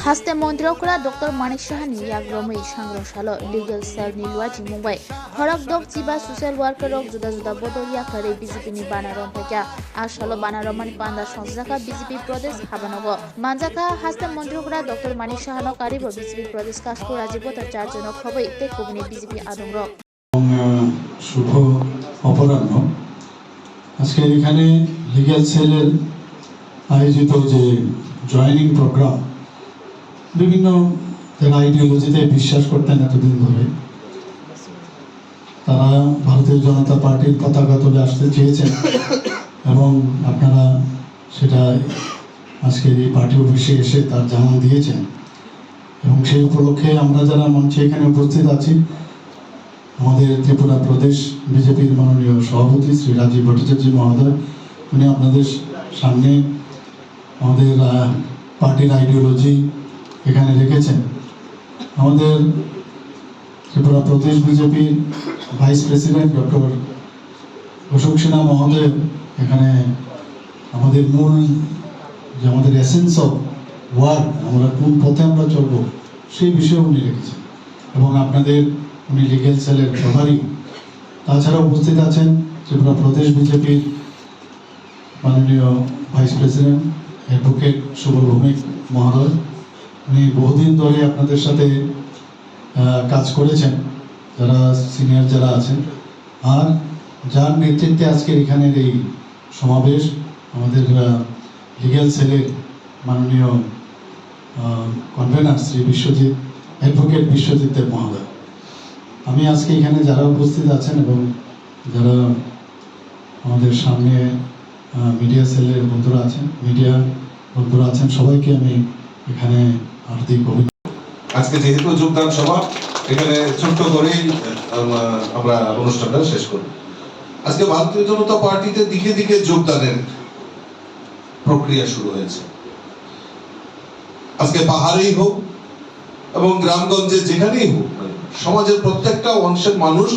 Haste Montrokra Dr. Manik Shahani Yagromei Shangrosalo Legal Cell Nilwaji Mumbai Horak Dog Chiba Social Worker of Juda Juda Bodoria Kare BJP ni Banarom Pekya Ashalo Banaroman Panda Shonzaka BJP Prodes Habanogo Manjaka Haste Montrokra Dr. Manik Shahano Karibo BJP Prodes Kasko Rajibota Charjonok Hobai Tekubini BJP Adumro শুভ অপরাহ্ন আজকে এখানে legal সেলের আয়োজিত যে joining programme বিভিন্ন যারা আইডিওলজিতে বিশ্বাস করতেন এতদিন ধরে তারা ভারতীয় জনতা পার্টির পতাকা তুলে আসতে চেয়েছেন এবং আপনারা সেটা আজকে এই পার্টি অফিসে এসে তার জানান দিয়েছেন এবং সেই উপলক্ষে আমরা যারা মঞ্চে এখানে উপস্থিত আছি আমাদের ত্রিপুরা প্রদেশ বিজেপির মাননীয় সভাপতি শ্রী রাজীব ভট্টাচার্য মহোদয় উনি আপনাদের সামনে আমাদের পার্টির আইডিওলজি এখানে রেখেছেন। আমাদের ত্রিপুরা প্রদেশ বিজেপির vice president doctor Ashok Sinha মহোদয় এখানে আমাদের মূল যে আমাদের এসেন্স অফ ওয়ার্ক আমরা কোন পথে আমরা চলবো সেই বিষয়ে উনি রেখেছেন এবং আপনাদের উনি লিগ্যাল সেলের প্রভারী। তাছাড়া উপস্থিত আছেন ত্রিপুরা প্রদেশ বিজেপির মাননীয় ভাইস প্রেসিডেন্ট অ্যাডভোকেট শুভ ভৌমিক মহোদয়, উনি বহুদিন ধরে আপনাদের সাথে কাজ করেছেন যারা সিনিয়র যারা আছেন, আর যার নেতৃত্বে আজকের এখানের এই সমাবেশ আমাদের লিগ্যাল সেলের মাননীয় কনভেনার শ্রী বিশ্বজিৎ অ্যাডভোকেট বিশ্বজিৎ দেব মহোদয়। আমি আজকে এখানে যারা উপস্থিত আছেন এবং যারা আমাদের সামনে মিডিয়া সেলের বন্ধুরা আছেন, মিডিয়া বন্ধুরা আছেন, সবাইকে আমি এখানে হার্দিক অভিনন্দন। আজকে যেহেতু যোগদান সভা, এখানে ছোট্ট করেই আমরা অনুষ্ঠানটা শেষ করব। আজকে ভারতীয় জনতা পার্টিতে দিকে দিকে যোগদানের প্রক্রিয়া শুরু হয়েছে। আজকে পাহাড়েই হোক এবং গ্রামগঞ্জে যেখানেই হোক, সমাজের প্রত্যেকটা অংশের মানুষ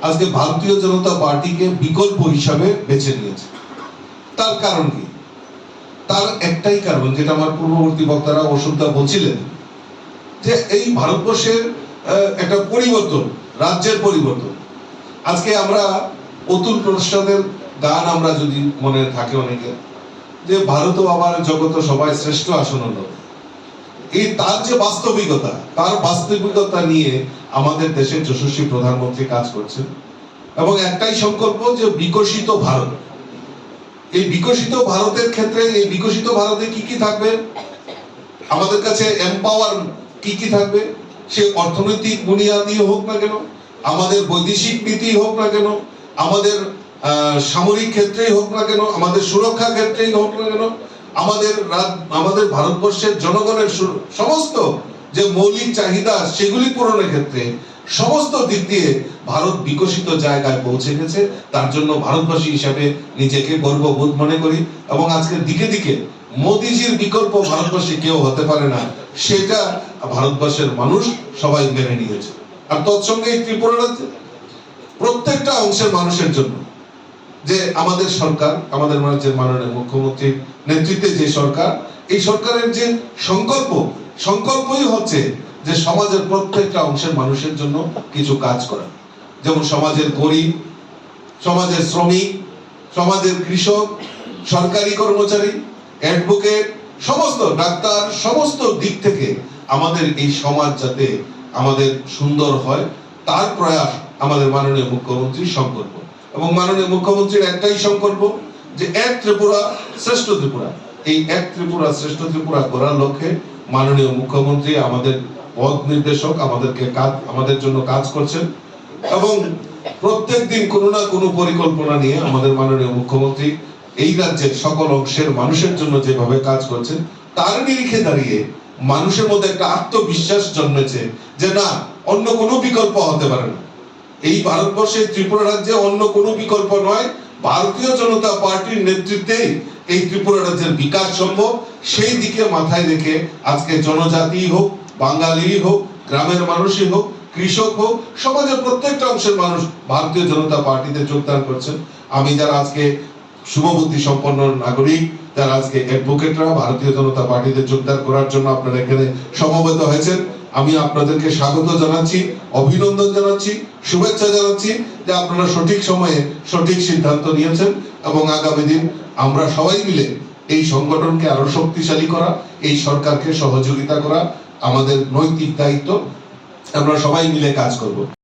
আজকে ভারতীয় জনতা পার্টিকে বিকল্প হিসাবে বেছে নিয়েছে। তার কারণ কি? তার একটাই কারণ, যেটা আমার পূর্ববর্তী বক্তারা অসুবিধা বলছিলেন, যে এই ভারতবর্ষের একটা পরিবর্তন, রাজ্যের পরিবর্তন। আজকে আমরা অতুল প্রসাদের গান আমরা যদি মনে থাকে অনেকে, যে ভারত আবার জগত সবাই শ্রেষ্ঠ আসন হলো, এই তার যে বাস্তবিকতা, তার বাস্তবিকতা নিয়ে আমাদের দেশের যশস্বী প্রধানমন্ত্রী কাজ করছেন এবং একটাই সংকল্প, যে বিকশিত ভারত। এই বিকশিত ভারতের ক্ষেত্রে এই বিকশিত ভারতে কি কি থাকবে, আমাদের কাছে এম্পাওয়ার কি কি থাকবে, সে অর্থনৈতিক বুনিয়াদি হোক না কেন, আমাদের বৈদেশিক নীতি হোক না কেন, আমাদের সামরিক ক্ষেত্রেই হোক না কেন, আমাদের সুরক্ষা ক্ষেত্রেই হোক না কেন, আমাদের ভারতবর্ষের জনগণের সমস্ত যে মৌলিক চাহিদা সেগুলি পূরণের ক্ষেত্রে সমস্ত দিক দিয়ে ভারত বিকশিত জায়গায় পৌঁছে গেছে। তার জন্য ভারতবাসী হিসাবে নিজেকে গর্ববোধ মনে করি এবং আজকের দিকে দিকে মোদিজির বিকল্প ভারতবাসী কেউ হতে পারে না, সেটা ভারতবর্ষের মানুষ সবাই মেনে নিয়েছে। আর তৎসঙ্গে এই ত্রিপুরা রাজ্যে প্রত্যেকটা অংশের মানুষের জন্য যে আমাদের সরকার, আমাদের রাজ্যের মাননীয় মুখ্যমন্ত্রীর নেতৃত্বে যে সরকার, এই সরকারের যে সংকল্পই হচ্ছে যে সমাজের প্রত্যেকটা অংশের মানুষের জন্য কিছু কাজ করা। যেমন সমাজের গরিব, সমাজের শ্রমিক, সমাজের কৃষক, সরকারি কর্মচারী, অ্যাডভোকেট, সমস্ত ডাক্তার, সমস্ত দিক থেকে আমাদের এই সমাজ যাতে আমাদের সুন্দর হয়, তার প্রয়াস আমাদের মাননীয় মুখ্যমন্ত্রীর সংকল্প। এবং মাননীয় মুখ্যমন্ত্রীর একটাই সংকল্প, যে এক ত্রিপুরা শ্রেষ্ঠ ত্রিপুরা। এই এক ত্রিপুরা শ্রেষ্ঠ ত্রিপুরা করার লক্ষ্যে মাননীয় মুখ্যমন্ত্রী আমাদের পথ নির্দেশক, আমাদের জন্য কাজ করছেন এবং প্রত্যেক দিন কোনো না কোনো পরিকল্পনা নিয়ে আমাদের মাননীয় মুখ্যমন্ত্রী এই রাজ্যের সকল অংশের মানুষের জন্য যেভাবে কাজ করছেন, তার নিরিখে দাঁড়িয়ে মানুষের মধ্যে একটা আত্মবিশ্বাস জন্মেছে যে না, অন্য কোনো বিকল্প হতে পারে না। এই ভারতবর্ষের ত্রিপুরা রাজ্যে অন্য কোনো বিকল্প নয়, ভারতীয় জনতা পার্টির নেতৃত্বে এই ত্রিপুরা রাজ্যের বিকাশ সম্ভব। সেই দিকে মাথায় রেখে আজকে জনজাতি হোক, বাঙালি হোক, গ্রামের মানুষই হোক, কৃষক হোক, সমাজের প্রত্যেকটা অংশের মানুষ ভারতীয় জনতা পার্টিতে যোগদান করছেন। আমি যারা আজকে শুভবুদ্ধি সম্পন্ন নাগরিক যারা আজকে অ্যাডভোকেটরা ভারতীয় জনতা পার্টিতে যোগদান করার জন্য আপনারা এখানে সমবেত হয়েছেন, আমি আপনাদেরকে স্বাগত জানাচ্ছি, অভিনন্দন জানাচ্ছি, শুভেচ্ছা জানাচ্ছি যে আপনারা সঠিক সময়ে সঠিক সিদ্ধান্ত নিয়েছেন এবং আগামী দিন আমরা সবাই মিলে এই সংগঠনকে আরো শক্তিশালী করা, এই সরকারকে সহযোগিতা করা আমাদের নৈতিক দায়িত্ব। আমরা সবাই মিলে কাজ করব।